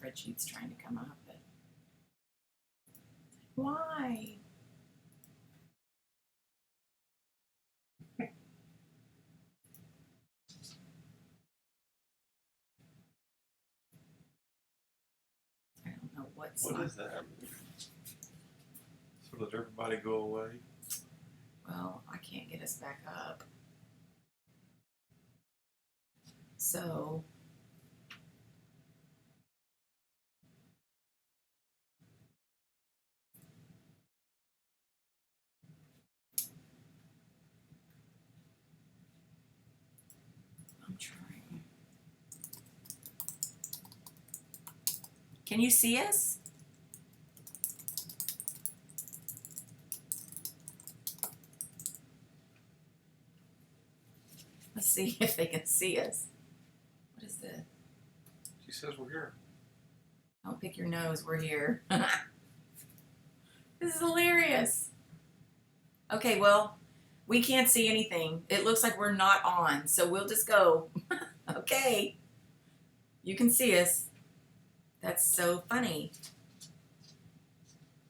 spreadsheet's trying to come up, but why? I don't know what's. What is that? So let everybody go away? Well, I can't get us back up. So I'm trying. Can you see us? Let's see if they can see us. What is this? She says we're here. Don't pick your nose. We're here. This is hilarious. Okay, well, we can't see anything. It looks like we're not on, so we'll just go. Okay. You can see us. That's so funny.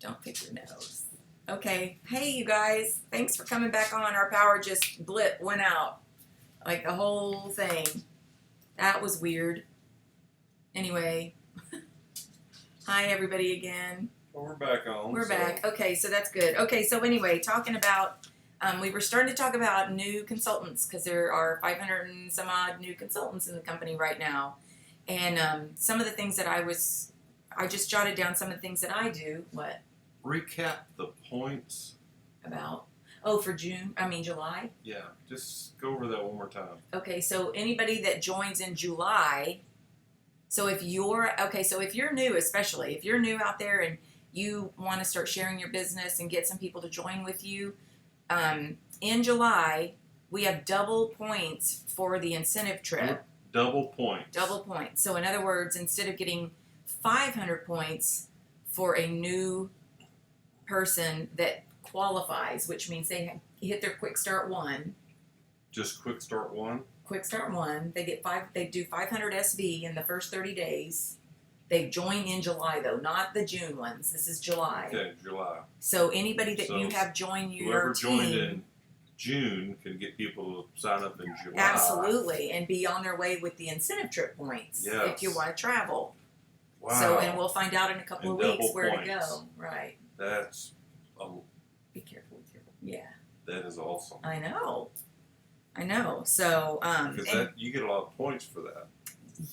Don't pick your nose. Okay. Hey, you guys. Thanks for coming back on. Our power just went out. Like the whole thing. That was weird. Anyway. Hi, everybody again. Well, we're back on. We're back. Okay, so that's good. Okay, so anyway, talking about, we were starting to talk about new consultants because there are 500 and some odd new consultants in the company right now. And some of the things that I just jotted down some of the things that I do. What? Recap the points. About? Oh, for July? Yeah, just go over that one more time. Okay, so anybody that joins in July, so if you're new, especially, if you're new out there and you want to start sharing your business and get some people to join with you, in July, we have double points for the incentive trip. Double points. Double points. So in other words, instead of getting 500 points for a new person that qualifies, which means they hit their Quick Start 1. Just Quick Start 1? Quick Start 1. They do 500 SV in the first 30 days. They join in July, though, not the June ones. This is July. Okay, July. So anybody that you have joined your team, whoever joined in June can get people to sign up in July. Absolutely, and be on their way with the incentive trip points if you want to travel. Wow. So, and we'll find out in a couple of weeks where to go. Right. That's be careful with your. Yeah. That is awesome. I know. So, because you get a lot of points for that.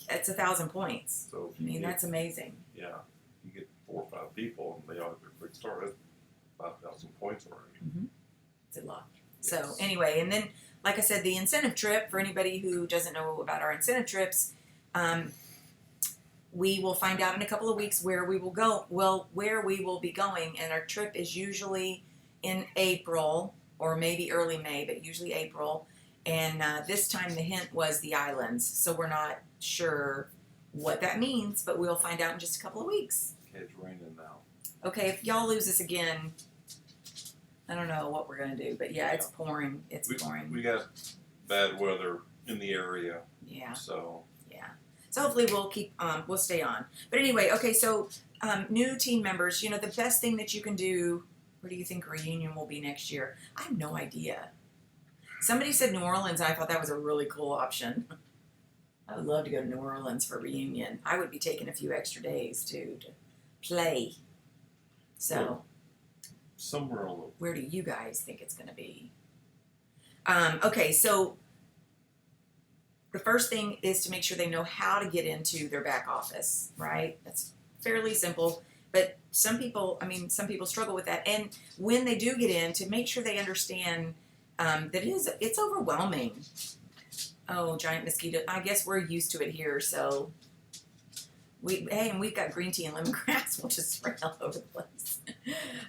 It's 1,000 points. So I mean, that's amazing. Yeah, you get 4 or 5 people, and they all have their Quick Start. That's 5,000 points already. Mm-hmm. It's a lot. Yes. So anyway, and then, like I said, the incentive trip, for anybody who doesn't know about our incentive trips, we will find out in a couple of weeks where we will go. Well, where we will be going, and our trip is usually in April or maybe early May, but usually April. And this time the hint was the islands, so we're not sure what that means, but we'll find out in just a couple of weeks. Okay, it's raining now. Okay, if y'all lose us again, I don't know what we're going to do, but yeah, it's pouring. Pouring. We got bad weather in the area. Yeah. So. Yeah. So hopefully we'll stay on. But anyway, okay, so new team members, the best thing that you can do, where do you think reunion will be next year? I have no idea. Somebody said New Orleans, and I thought that was a really cool option. I would love to go to New Orleans for a reunion. I would be taking a few extra days, too, to play. So, well, somewhere on the... Where do you guys think it's going to be? Okay, so the first thing is to make sure they know how to get into their back office, right? That's fairly simple. But some people struggle with that. And when they do get in, to make sure they understand that it's overwhelming. Oh, giant mosquito. I guess we're used to it here, so and we've got green tea and lemongrass. We'll just spray all over the place.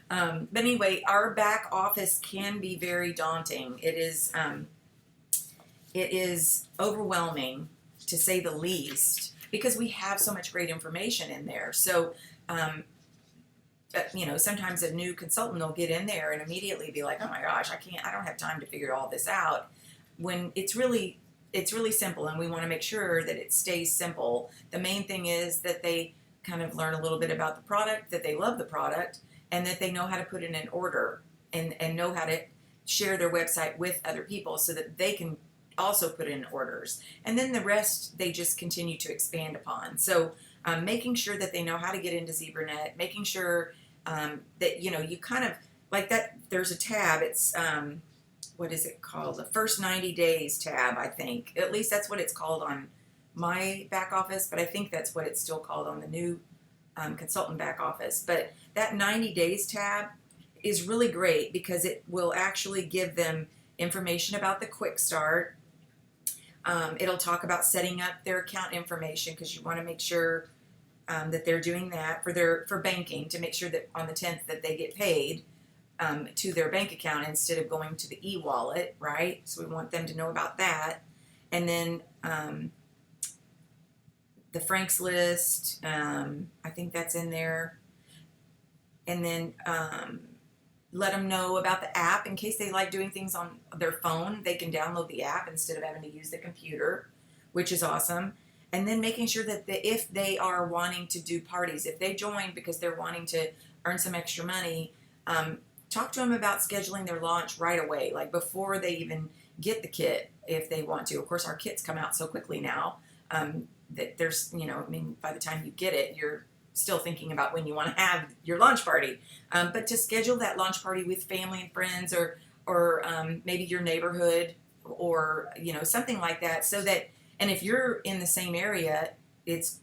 But anyway, our back office can be very daunting. It is overwhelming, to say the least, because we have so much great information in there. So, sometimes a new consultant will get in there and immediately be like, oh my gosh, I don't have time to figure all this out. When it's really simple, and we want to make sure that it stays simple. The main thing is that they kind of learn a little bit about the product, that they love the product, and that they know how to put in an order and know how to share their website with other people so that they can also put in orders. And then the rest they just continue to expand upon. So making sure that they know how to get into ZebraNet, making sure that, you kind of like that. There's a tab. It's what is it called? The first 90 days tab, I think. At least that's what it's called on my back office, but I think that's what it's still called on the new consultant back office. But that 90 days tab is really great because it will actually give them information about the quick start. It'll talk about setting up their account information because you want to make sure that they're doing that for banking, to make sure that on the 10th that they get paid to their bank account instead of going to the e-wallet, right? So we want them to know about that. And then the Franks list, I think that's in there. And then let them know about the app in case they like doing things on their phone. They can download the app instead of having to use the computer, which is awesome. And then making sure that if they are wanting to do parties, if they join because they're wanting to earn some extra money, talk to them about scheduling their launch right away, like before they even get the kit, if they want to. Of course, our kits come out so quickly now that there's, by the time you get it, you're still thinking about when you want to have your launch party. But to schedule that launch party with family and friends, or maybe your neighborhood, or something like that, so that, and if you're in the same area, it's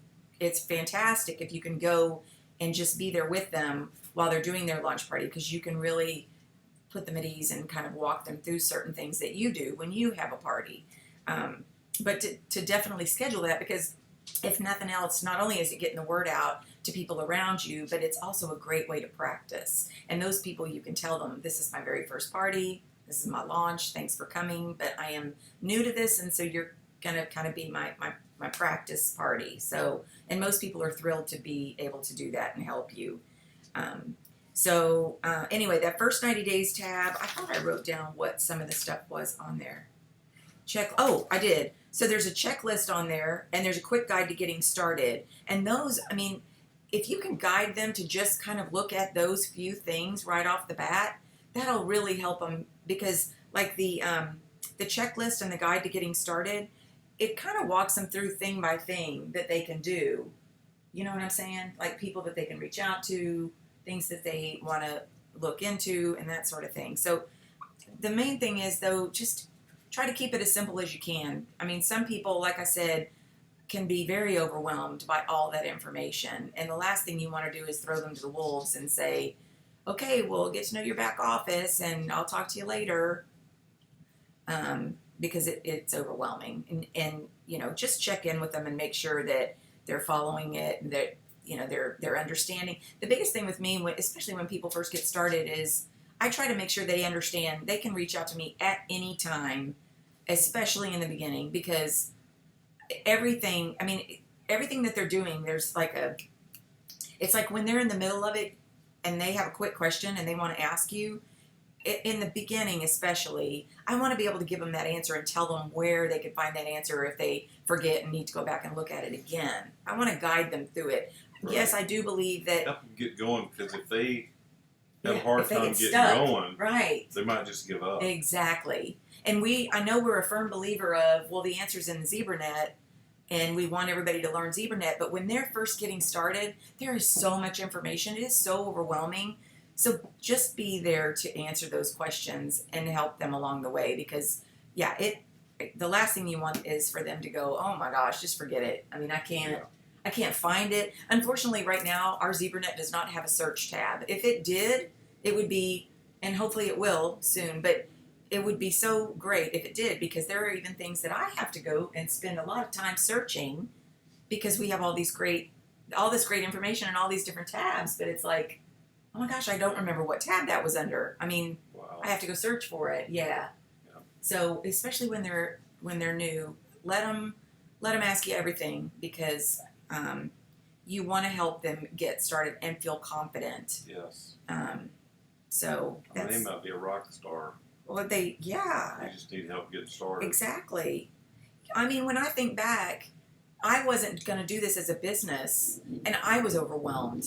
fantastic if you can go and just be there with them while they're doing their launch party, because you can really put them at ease and kind of walk them through certain things that you do when you have a party. But to definitely schedule that, because if nothing else, not only is it getting the word out to people around you, but it's also a great way to practice. And those people, you can tell them, this is my very first party, this is my launch, thanks for coming, but I am new to this, and so you're going to kind of be my practice party. So, and most people are thrilled to be able to do that and help you. Anyway, that first 90 days tab, I thought I wrote down what some of the stuff was on there. I did. So there's a checklist on there, and there's a quick guide to getting started. And those, if you can guide them to just kind of look at those few things right off the bat, that'll really help them, because like the checklist and the guide to getting started, it kind of walks them through thing by thing that they can do. You know what I'm saying? Like people that they can reach out to, things that they want to look into, and that sort of thing. So the main thing is, though, just try to keep it as simple as you can. Some people, like I said, can be very overwhelmed by all that information. And the last thing you want to do is throw them to the wolves and say, okay, well, get to know your back office and I'll talk to you later. Because it's overwhelming. And just check in with them and make sure that they're following it and that, they're understanding. The biggest thing with me, especially when people first get started, is I try to make sure they understand they can reach out to me at any time, especially in the beginning, because everything that they're doing, it's like when they're in the middle of it and they have a quick question and they want to ask you, in the beginning especially, I want to be able to give them that answer and tell them where they can find that answer if they forget and need to go back and look at it again. I want to guide them through it. Right. Yes, I do believe that. Help them get going, because if they have a hard time getting going, right, they might just give up. Exactly. And I know we're a firm believer of, well, the answer's in the ZebraNet, and we want everybody to learn ZebraNet, but when they're first getting started, there is so much information. It is so overwhelming. So just be there to answer those questions and help them along the way, because, the last thing you want is for them to go, oh my gosh, just forget it. I can't find it. Unfortunately, right now, our ZebraNet does not have a search tab. If it did, it would be, and hopefully it will soon, but it would be so great if it did, because there are even things that I have to go and spend a lot of time searching, because we have all this great information and all these different tabs, but it's like, oh my gosh, I don't remember what tab that was under. Wow. I have to go search for it. Yeah. So especially when they're new, let them ask you everything, because you want to help them get started and feel confident. Yes. So they might be a rock star. Well, They just need help getting started. Exactly. When I think back, I wasn't going to do this as a business, and I was overwhelmed.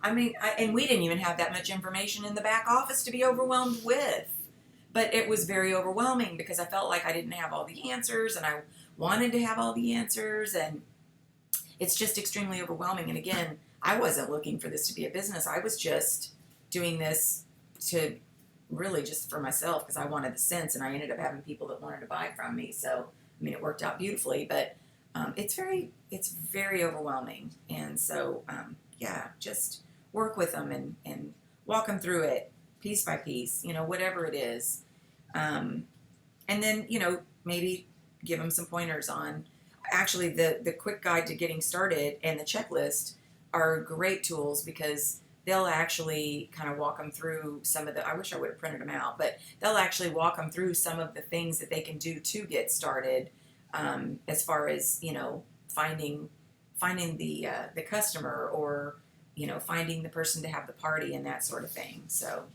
I mean, and we didn't even have that much information in the back office to be overwhelmed with. But it was very overwhelming because I felt like I didn't have all the answers, and I wanted to have all the answers, and it's just extremely overwhelming. And again, I wasn't looking for this to be a business. I was just doing this to really just for myself because I wanted the sense, and I ended up having people that wanted to buy from me. So, I mean, it worked out beautifully, but it's very overwhelming. And so, yeah, just work with them and walk them through it piece by piece, whatever it is. And then, maybe give them some pointers on actually the quick guide to getting started and the checklist are great tools because they'll actually kind of walk them through some of the, I wish I would have printed them out, but they'll actually walk them through some of the things that they can do to get started, as far as, finding the customer or, finding the person to have the party and that sort of thing. So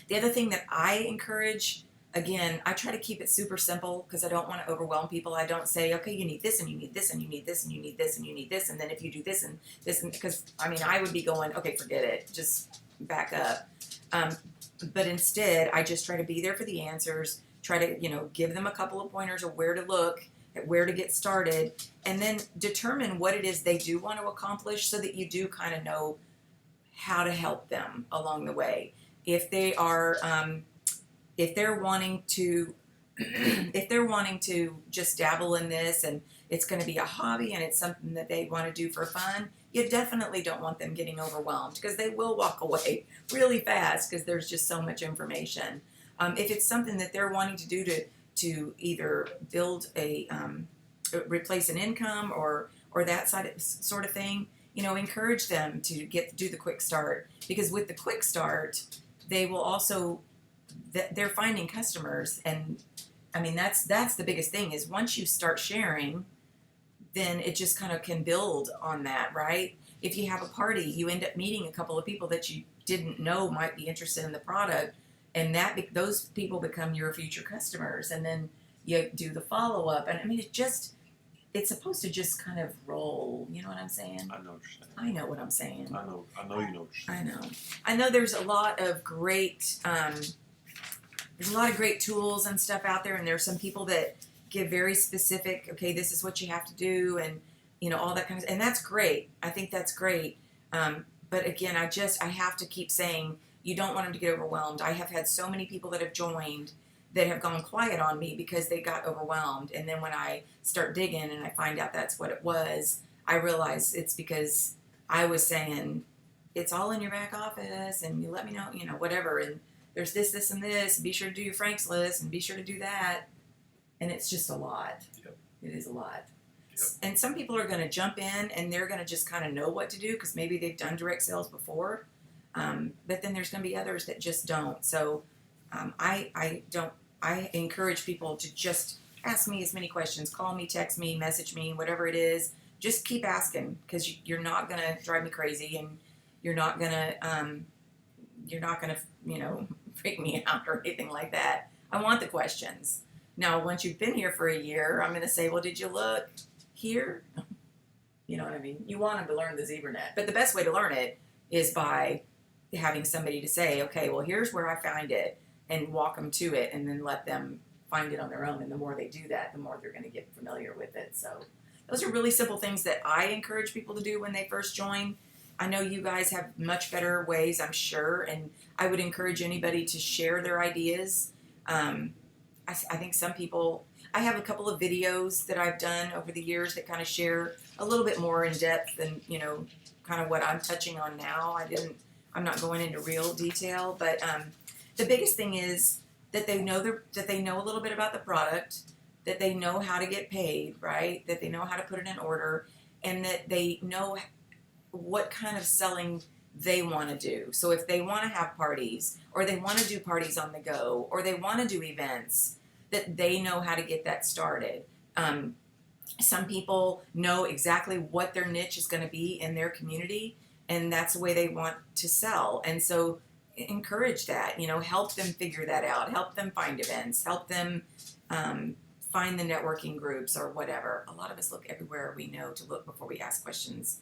the other thing that I encourage, again, I try to keep it super simple because I don't want to overwhelm people. I don't say, okay, you need this and you need this and you need this and you need this and you need this. And then if you do this and this, and because I mean, I would be going, okay, forget it. Just back up. But instead, I just try to be there for the answers, try to, give them a couple of pointers of where to look, at where to get started, and then determine what it is they do want to accomplish so that you do kind of know how to help them along the way. If they are, if they're wanting to, if they're wanting to just dabble in this and it's going to be a hobby and it's something that they want to do for fun, you definitely don't want them getting overwhelmed because they will walk away really fast because there's just so much information. If it's something that they're wanting to do to either build replace an income or that sort of thing, encourage them to do the quick start because with the quick start, they will also they're finding customers, and I mean that's the biggest thing is once you start sharing, then it just kind of can build on that, right? If you have a party, you end up meeting a couple of people that you didn't know might be interested in the product, and those people become your future customers, and then you do the follow up, and I mean it's supposed to just kind of roll. You know what I'm saying? I know what you're saying. I know what I'm saying. I know you know what you're saying. I know there's a lot of great tools and stuff out there, and there's some people that give very specific, okay, this is what you have to do, and all that kind of, and that's great. I think that's great. But again, I have to keep saying you don't want them to get overwhelmed. I have had so many people that have joined that have gone quiet on me because they got overwhelmed, and then when I start digging and I find out that's what it was, I realize it's because I was saying it's all in your back office, and you let me know, whatever, and there's this, and this, and be sure to do your Frank's list, and be sure to do that. And it's just a lot. Yep. It is a lot. Yep. And some people are going to jump in, and they're going to just kind of know what to do because maybe they've done direct sales before. But then there's going to be others that just don't. So I encourage people to just ask me as many questions. Call me, text me, message me, whatever it is. Just keep asking because you're not going to drive me crazy, and you're not going to freak me out or anything like that. I want the questions. Now, once you've been here for a year, I'm going to say, well, did you look here? You know what I mean? You want them to learn the ZebraNet. But the best way to learn it is by having somebody to say, okay, well, here's where I find it, and walk them to it, and then let them find it on their own. And the more they do that, the more they're going to get familiar with it. So those are really simple things that I encourage people to do when they first join. I know you guys have much better ways, I'm sure, and I would encourage anybody to share their ideas. I think some people, I have a couple of videos that I've done over the years that kind of share a little bit more in depth than, kind of what I'm touching on now. I'm not going into real detail, but the biggest thing is that they know a little bit about the product, that they know how to get paid, right? That they know how to put it in order, and that they know what kind of selling they want to do. So if they want to have parties, or they want to do parties on the go, or they want to do events, that they know how to get that started. Some people know exactly what their niche is going to be in their community, and that's the way they want to sell. And so encourage that, help them figure that out, help them find events, help them find the networking groups or whatever. A lot of us look everywhere we know to look before we ask questions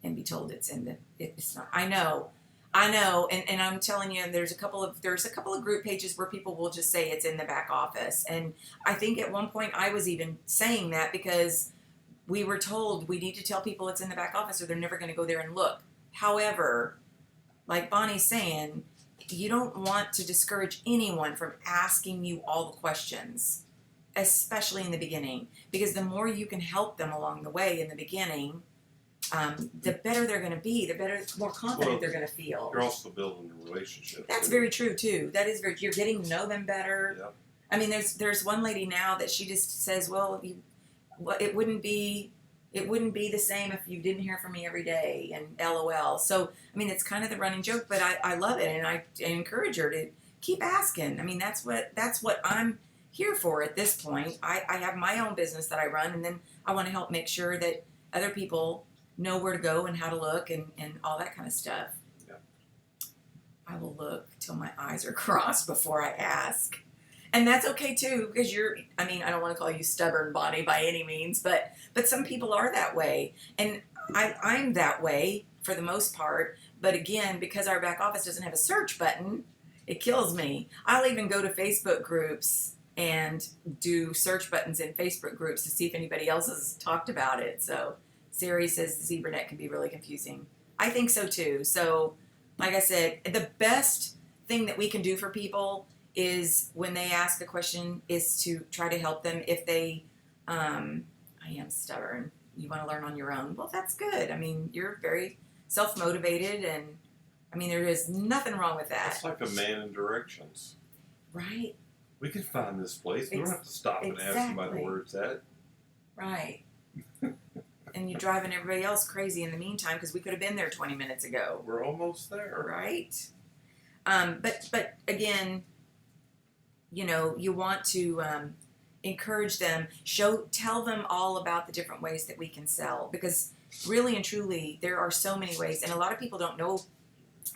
and be told it's in the, it's not. I know. And I'm telling you, there's a couple of group pages where people will just say it's in the back office. And I think at one point I was even saying that because we were told we need to tell people it's in the back office or they're never going to go there and look. However, like Bonnie's saying, you don't want to discourage anyone from asking you all the questions, especially in the beginning, because the more you can help them along the way in the beginning, the better they're going to be, more confident they're going to feel. You're also building a relationship. That's very true too. That is very. You're getting to know them better. Yep. I mean, there's one lady now that she just says, well, it wouldn't be the same if you didn't hear from me every day, and LOL. So I mean, it's kind of the running joke, but I love it, and I encourage her to keep asking. I mean, that's what I'm here for at this point. I have my own business that I run, and then I want to help make sure that other people know where to go and how to look and all that kind of stuff. Yeah. I will look till my eyes are crossed before I ask. And that's okay too, because I don't want to call you stubborn, Bonnie, by any means, but some people are that way. And I'm that way for the most part. But again, because our back office doesn't have a search button, it kills me. I'll even go to Facebook groups and do search buttons in Facebook groups to see if anybody else has talked about it. So Siri says the ZebraNet can be really confusing. I think so too. So, like I said, the best thing that we can do for people is when they ask a question is to try to help them. If they, I am stubborn. You want to learn on your own. Well, that's good. I mean, you're very self-motivated, and I mean, there is nothing wrong with that. It's like a man in directions. Right. We can find this place. We don't have to stop and ask somebody where it's at. Right. And you're driving everybody else crazy in the meantime because we could have been there 20 minutes ago. We're almost there. Right. But again, you want to encourage them, tell them all about the different ways that we can sell, because really and truly there are so many ways, and a lot of people don't know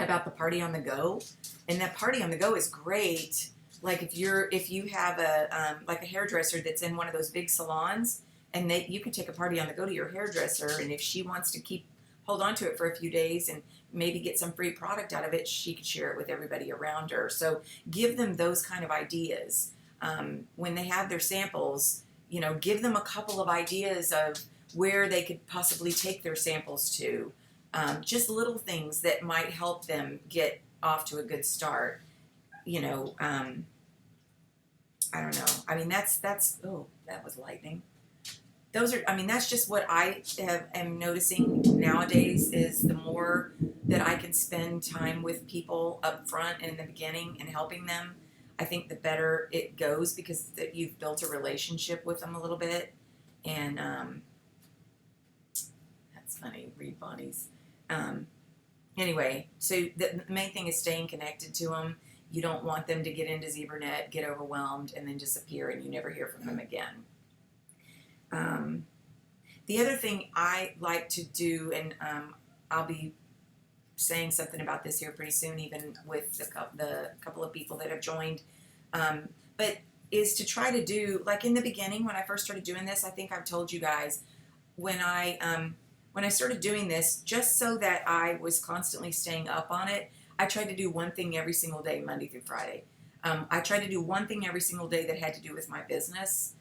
about the party on the go, and that party on the go is great. Like if you have a hairdresser that's in one of those big salons, and you can take a party on the go to your hairdresser, and if she wants to hold on to it for a few days and maybe get some free product out of it, she could share it with everybody around her. So give them those kind of ideas. When they have their samples, give them a couple of ideas of where they could possibly take their samples to. Just little things that might help them get off to a good start. I don't know. I mean, oh, that was lightning. That's just what I am noticing nowadays, is the more that I can spend time with people up front and in the beginning and helping them, I think the better it goes, because you've built a relationship with them a little bit. And that's funny, read Bonnie's. Anyway, so the main thing is staying connected to them. You don't want them to get into ZebraNet, get overwhelmed, and then disappear, and you never hear from them again. The other thing I like to do, and I'll be saying something about this here pretty soon, even with the couple of people that have joined, but is to try to do, like in the beginning when I first started doing this, I think I've told you guys, when I started doing this, just so that I was constantly staying up on it, I tried to do one thing every single day, Monday through Friday. I tried to do one thing every single day that had to do with my business.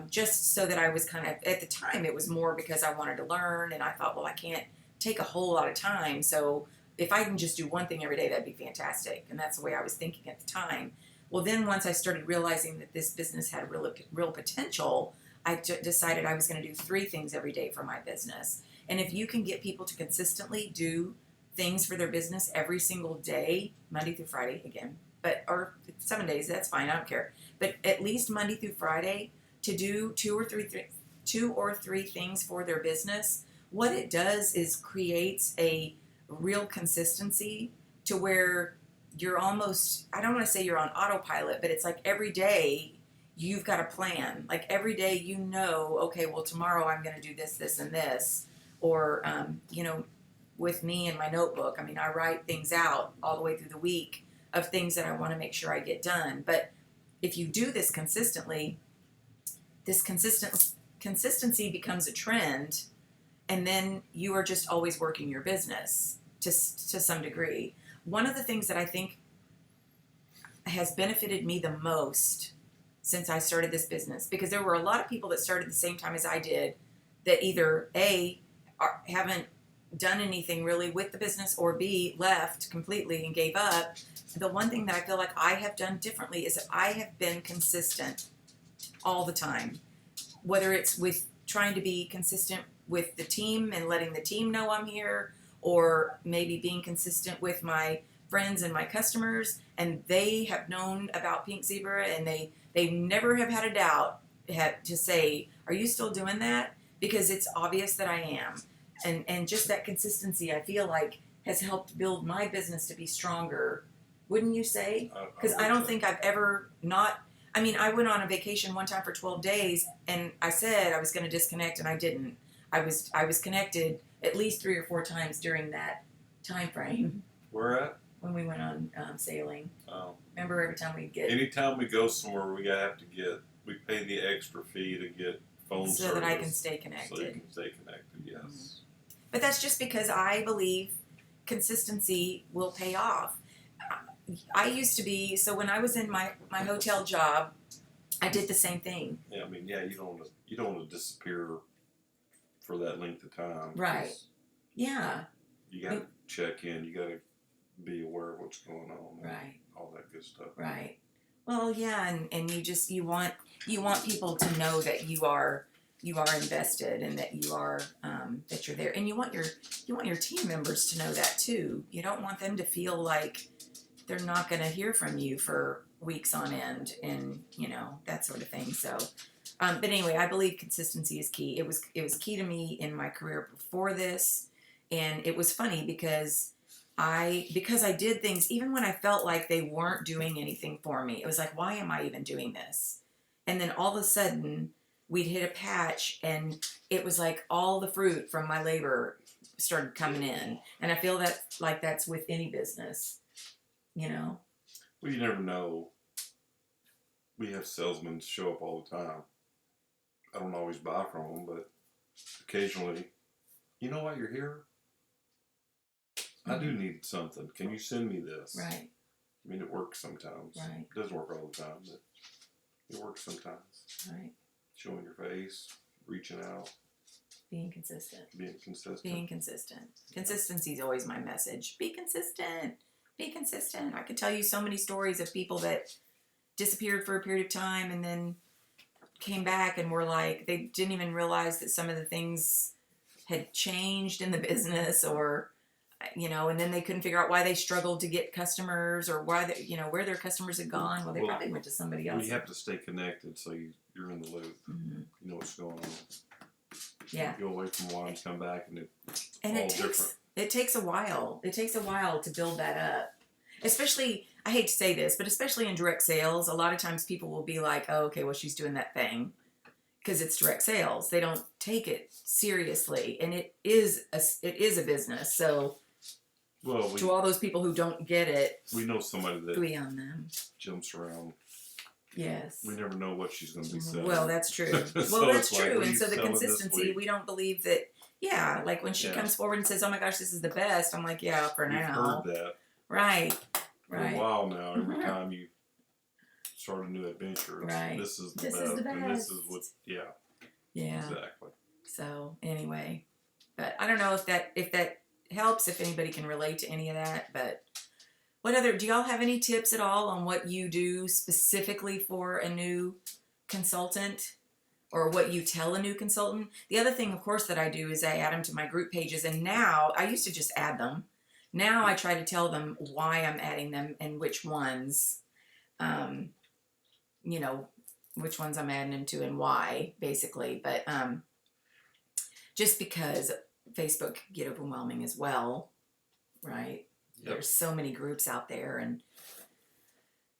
Just so that I was kind of, at the time, it was more because I wanted to learn, and I thought, well, I can't take a whole lot of time, so if I can just do one thing every day, that'd be fantastic. And that's the way I was thinking at the time. Well, then once I started realizing that this business had real potential, I decided I was going to do 3 things every day for my business. And if you can get people to consistently do things for their business every single day, Monday through Friday, again, or 7 days, that's fine, I don't care. But at least Monday through Friday, to do 2 or 3 things for their business, what it does is creates a real consistency to where you're almost, I don't want to say you're on autopilot, but it's like every day you've got a plan. Like every day okay, well, tomorrow I'm going to do this, this, and this. Or, with me in my notebook, I mean, I write things out all the way through the week of things that I want to make sure I get done. But if you do this consistently, this consistency becomes a trend, and then you are just always working your business to some degree. One of the things that I think has benefited me the most since I started this business, because there were a lot of people that started the same time as I did that either A, haven't done anything really with the business, or B, left completely and gave up. The one thing that I feel like I have done differently is that I have been consistent all the time, whether it's with trying to be consistent with the team and letting the team know I'm here, or maybe being consistent with my friends and my customers, and they have known about Pink Zebra, and they never have had a doubt to say, are you still doing that? Because it's obvious that I am. And just that consistency, I feel like, has helped build my business to be stronger. Wouldn't you say? Because I don't think I've ever not. I mean, I went on a vacation one time for 12 days, and I said I was going to disconnect, and I didn't. I was connected at least 3 or 4 times during that time frame. Where at? When we went on sailing. Oh. Remember, every time we'd get. Anytime we go somewhere, we pay the extra fee to get phone so service. that I can stay connected. So you can stay connected, yes. Mm-hmm. But that's just because I believe consistency will pay off. I used to be, so when I was in my hotel job, I did the same thing. Yeah, I mean, you don't want to disappear for that length of time. Right. Yeah. You got to check in. You got to be aware of what's going on. Right. All that good stuff. Right. Well, yeah, and you want people to know that you are invested, and that you are that you're there, and you want your team members to know that too. You don't want them to feel like they're not going to hear from you for weeks on end, and that sort of thing. So, but anyway, I believe consistency is key. It was key to me in my career before this, and it was funny because I did things even when I felt like they weren't doing anything for me. It was like, why am I even doing this? And then all of a sudden, we'd hit a patch, and it was like all the fruit from my labor started coming in. And I feel that's with any business, Well, you never know. We have salesmen show up all the time. I don't always buy from them, but occasionally, you know why you're here? I do need something. Can you send me this? Right. I mean, it works sometimes. Right. It doesn't work all the time, but it works sometimes. Right. Showing your face, reaching out. Being consistent. Being consistent. Being consistent. Consistency is always my message. Be consistent. Be consistent. I could tell you so many stories of people that disappeared for a period of time and then came back and were like, they didn't even realize that some of the things had changed in the business, or and then they couldn't figure out why they struggled to get customers, or why where their customers had gone. Well, they probably went to somebody else. You have to stay connected so you're in the loop. Mm-hmm. You know what's going on. Yeah. You go away from one, come back, and it's all different. It takes a while. It takes a while to build that up. Especially, I hate to say this, but especially in direct sales, a lot of times people will be like, oh, okay, well, she's doing that thing. Because it's direct sales. They don't take it seriously. And it is a business. So, to all those people who don't get it, we know somebody that we on them. Jumps around. Yes. We never know what she's going to be selling. Well, that's true. Well, that's true. And so the consistency, we don't believe that. Yeah, like when she comes forward and says, "Oh my gosh, this is the best," I'm like, "Yeah, for now." We've heard that. Right. For a while now. Every time you start a new adventure, this is the best. And this is what. Yeah. Yeah. Exactly. So anyway, but I don't know if that helps, if anybody can relate to any of that. But do y'all have any tips at all on what you do specifically for a new consultant, or what you tell a new consultant? The other thing, of course, that I do is I add them to my group pages, and now I used to just add them. Now I try to tell them why I'm adding them and which ones, which ones I'm adding them to and why, basically. But just because Facebook can get overwhelming as well, right? Yep. There's so many groups out there, and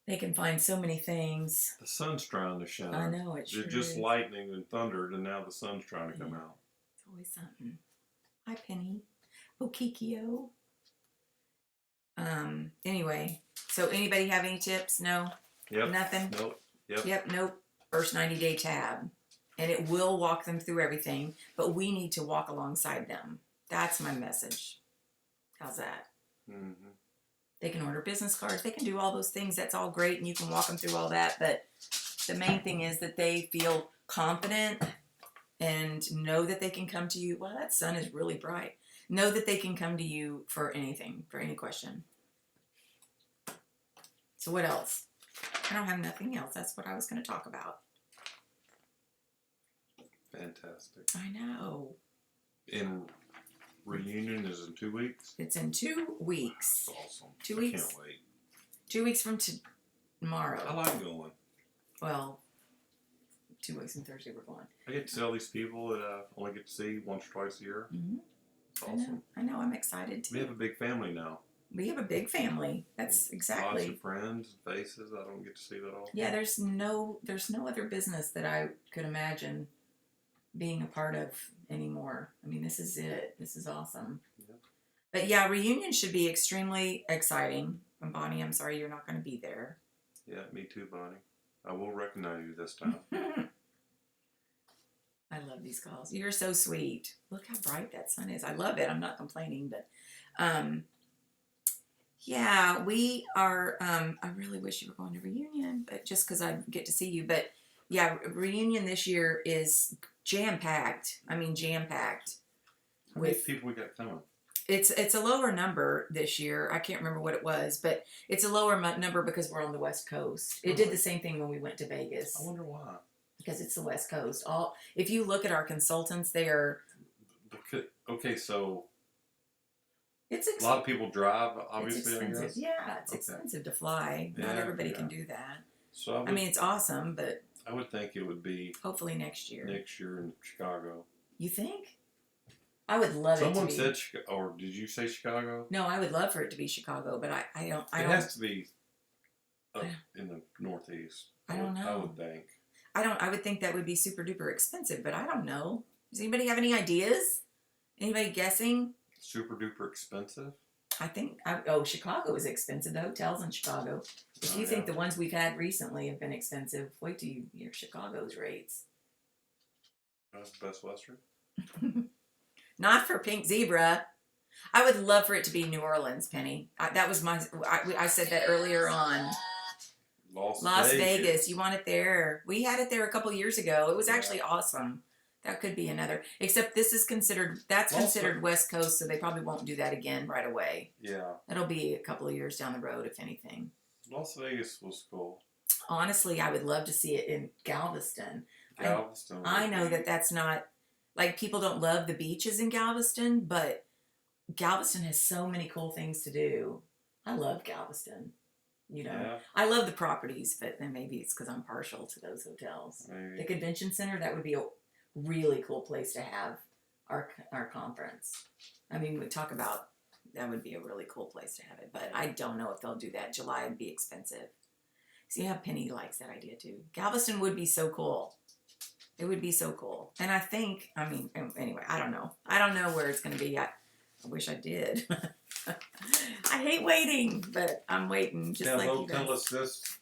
they can find so many things. The sun's trying to shine. I know, it sure It's just is. lightning and thundered, and now the sun's trying to come out. It's always something. Hi, Penny. Okikio. Anyway, so anybody have any tips? No? Yep. Nothing? Nope. Yep. Yep, nope. First 90-day tab. and it will walk them through everything, but we need to walk alongside them. That's my message. How's that? Mm-hmm. They can order business cards. They can do all those things. That's all great, and you can walk them through all that. But the main thing is that they feel confident and know that they can come to you. Well, that sun is really bright. Know that they can come to you for anything, for any question. So what else? I don't have nothing else. That's what I was going to talk about. Fantastic. I know. And reunion is in 2 weeks? It's in 2 weeks. That's awesome. 2 weeks. I can't wait. 2 weeks from tomorrow. I like going. Well, 2 weeks from Thursday we're going. I get to see all these people that I only get to see once or twice a year. Mm-hmm. It's awesome. I know. I'm excited too. We have a big family now. We have a big family. That's exactly. Lots of friends and faces. I don't get to see that all. Yeah, there's no other business that I could imagine being a part of anymore. I mean, this is it. This is awesome. Yeah. But yeah, reunion should be extremely exciting. And Bonnie, I'm sorry you're not going to be there. Yeah, me too, Bonnie. I will recognize you this time. I love these calls. You're so sweet. Look how bright that sun is. I love it. I'm not complaining, but yeah, we are. I really wish you were going to reunion, but just because I get to see you. But yeah, reunion this year is jam packed. I mean, jam packed. How many people we got coming? It's a lower number this year. I can't remember what it was, but it's a lower number because we're on the West Coast. It did the same thing when we went to Vegas. I wonder why. Because it's the West Coast. If you look at our consultants, they are. Okay, so It's a lot of people drive. Obviously, it's expensive. I guess. Yeah, it's expensive to fly. Not Yeah, everybody can yeah. do that. So I mean, it's awesome, but I would think it would be hopefully next year. next year in Chicago. You think? I would love Someone it to be. said Chicago, or did you say Chicago? No, I would love for it to be Chicago, but I don't. It has to be up in the Northeast. I don't know. I would think. I would think that would be super duper expensive, but I don't know. Does anybody have any ideas? Anybody guessing? Super duper expensive? I think, Chicago is expensive. The hotels in Chicago. If you Oh, think yeah. the ones we've had recently have been expensive, wait till you hear Chicago's rates. Best Western? Not for Pink Zebra. I would love for it to be New Orleans, Penny. That was I said that earlier on. Las Vegas. You want it there. We had it there a couple years ago. It was actually awesome. That could be another. Except that's considered West Coast, so they probably won't do that again right away. Yeah. That'll be a couple of years down the road, if anything. Las Vegas was cool. Honestly, I would love to see it in Galveston. Galveston. I know that's not, like, people don't love the beaches in Galveston, but Galveston has so many cool things to do. I love Galveston. You know, Yeah. I love the properties, but then maybe it's because I'm partial to those hotels. Maybe. The convention center, that would be a really cool place to have our conference. I mean, we talk about, that would be a really cool place to have it, but I don't know if they'll do that. July would be expensive. See how Penny likes that idea too. Galveston would be so cool. It would be so cool. And I think, I mean, anyway, I don't know. I don't know where it's going to be. I wish I did. I hate waiting, but I'm waiting just like they'll you guys. tell us this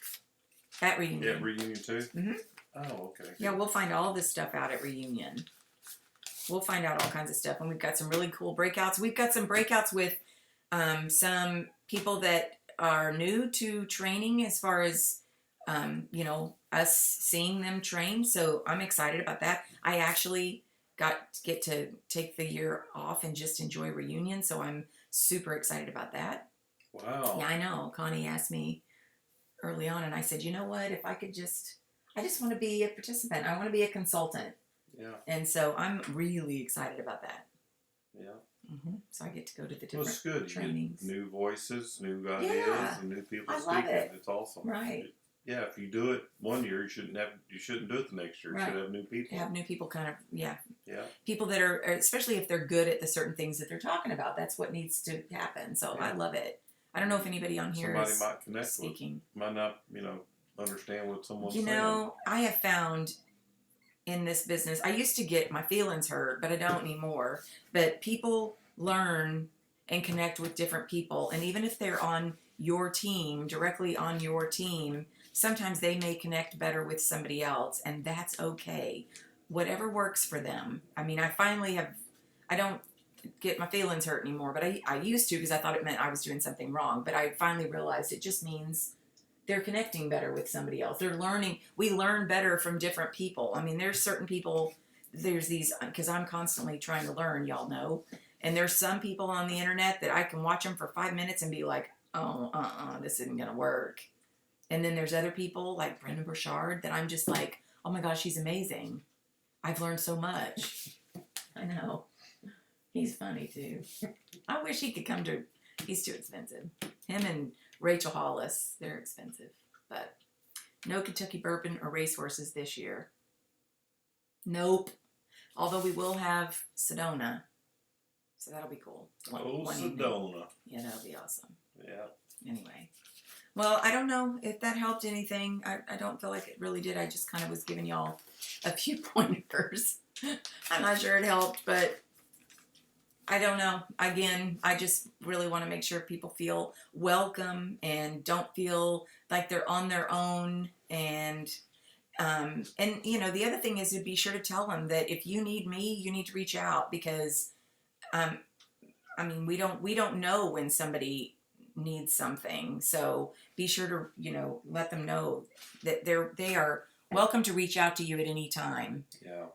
At reunion. at reunion too? Mm-hmm. Oh, okay. Yeah, we'll find all this stuff out at reunion. We'll find out all kinds of stuff, and we've got some really cool breakouts. We've got some breakouts with some people that are new to training, as far as us seeing them train. So I'm excited about that. I actually get to take the year off and just enjoy reunion, so I'm super excited about that. Wow. Yeah, I know. Connie asked me early on, and I said, you know what? If I could I just want to be a participant. I want to be a consultant. Yeah. And so I'm really excited about that. Yeah. Mm-hmm. So I get to go to the Well, different it's good. trainings. You get new voices, new ideas, Yeah. and new people I speaking. love it. It's awesome. Right. Yeah, if you do it one year, you shouldn't do it the next year. You Right. should have new people. Have new people Yeah. people that are, especially if they're good at the certain things that they're talking about. That's what needs to happen. So Yeah. I love it. I don't know if anybody on here Somebody is might connect speaking. might not, understand what someone's You saying. know, I have found in this business, I used to get my feelings hurt, but I don't anymore. But people learn and connect with different people. And even if they're on your team, directly on your team, sometimes they may connect better with somebody else, and that's okay. whatever works for them. I mean, I don't get my feelings hurt anymore, but I used to because I thought it meant I was doing something wrong. But I finally realized it just means they're connecting better with somebody else. They're learning. We learn better from different people. I mean, there's certain people, there's these, because I'm constantly trying to learn, y'all know. And there's some people on the internet that I can watch them for 5 minutes and be like, oh, this isn't going to work. And then there's other people like Brendan Burchard that I'm just like, oh my gosh, he's amazing. I've learned so much. I know. He's funny too. I wish he could come to, he's too expensive. Him and Rachel Hollis, they're expensive. But no Kentucky bourbon or racehorses this year. Nope. Although we will have Sedona. So that'll be cool. One evening. Sedona. Yeah, that'll be awesome. Yeah. Anyway. Well, I don't know if that helped anything. I don't feel like it really did. I just kind of was giving y'all a few pointers. I'm not sure it helped, but I don't know. Again, I just really want to make sure people feel welcome and don't feel like they're on their own. And you know, the other thing is to be sure to tell them that if you need me, you need to reach out because, I mean, we don't know when somebody needs something. So be sure to, you know, let them know that they are welcome to reach out to you at any time. Yeah.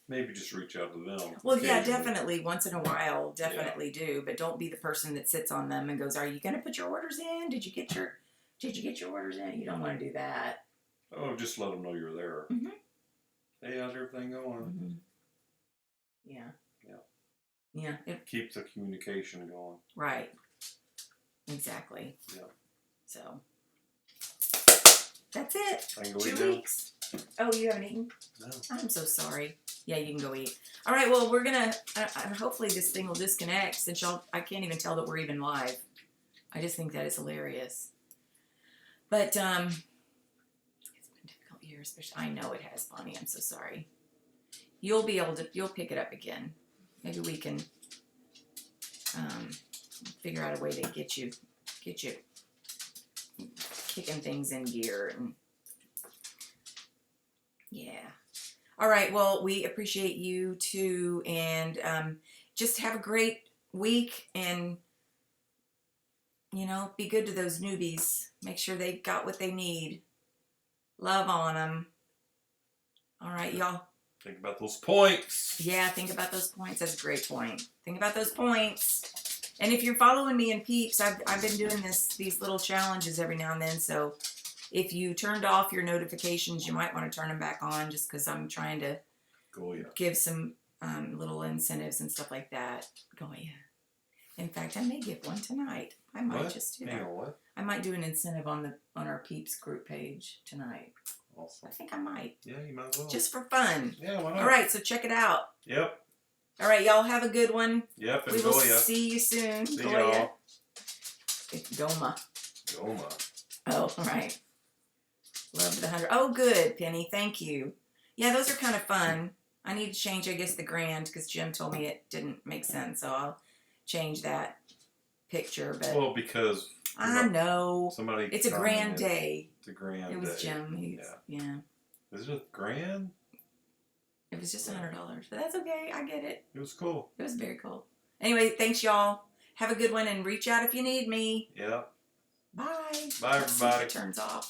Maybe just reach out to them. Well, yeah, definitely. Once in a while, definitely do. But don't be the person that sits on them and goes, "Are you going to put your orders in? Did you get your orders in?" You don't want to do that. Oh, just let them know you're there. Mm-hmm. Hey, how's everything going? Mm-hmm. Yeah. Yeah. Keep the communication going. Right. Exactly. Yeah. So that's it. I can go 2 eat now. weeks. Oh, you haven't eaten? No. I'm so sorry. Yeah, you can go eat. All right. Well, we're gonna. Hopefully, this thing will disconnect since I can't even tell that we're even live. I just think that is hilarious. But it's been a difficult year, especially. I know it has, Bonnie. I'm so sorry. You'll pick it up again. Maybe we can figure out a way to get you kicking things in gear and yeah. All right. Well, we appreciate you too, and just have a great week, and you know, be good to those newbies. Make sure they got what they need. Love on them. All right, y'all. Think about those points. Yeah, think about those points. That's a great point. Think about those points. And if you're following me in Peeps, I've been doing these little challenges every now and then. So if you turned off your notifications, you might want to turn them back on just because I'm trying to give some little incentives and stuff like that. Goya. In fact, I may give one tonight. I might just do that. Hang on, what? I might do an incentive on our Peeps group page tonight. Awesome. I think I might. Yeah, you might as well. Just for fun. Yeah, why not? All right, so check it out. Yep. All right, y'all have a good one. Yep, and We will Goya. see you soon. See Goya. y'all. It's Goma. Goma. Oh, all right. Love the 100. Oh, good, Penny. Thank you. Yeah, those are kind of fun. I need to change, I guess, the grand because Jim told me it didn't make sense, so I'll change that picture. But Well, because I know somebody. it's a grand commented. day. It's a grand It was day. Jim. Yeah. Is it a grand? It was just $100, but that's okay. I get it. It was cool. It was very cool. Anyway, thanks, y'all. Have a good one and reach out if you need me. Yep. Bye. Bye, Let's see if everybody. it turns off.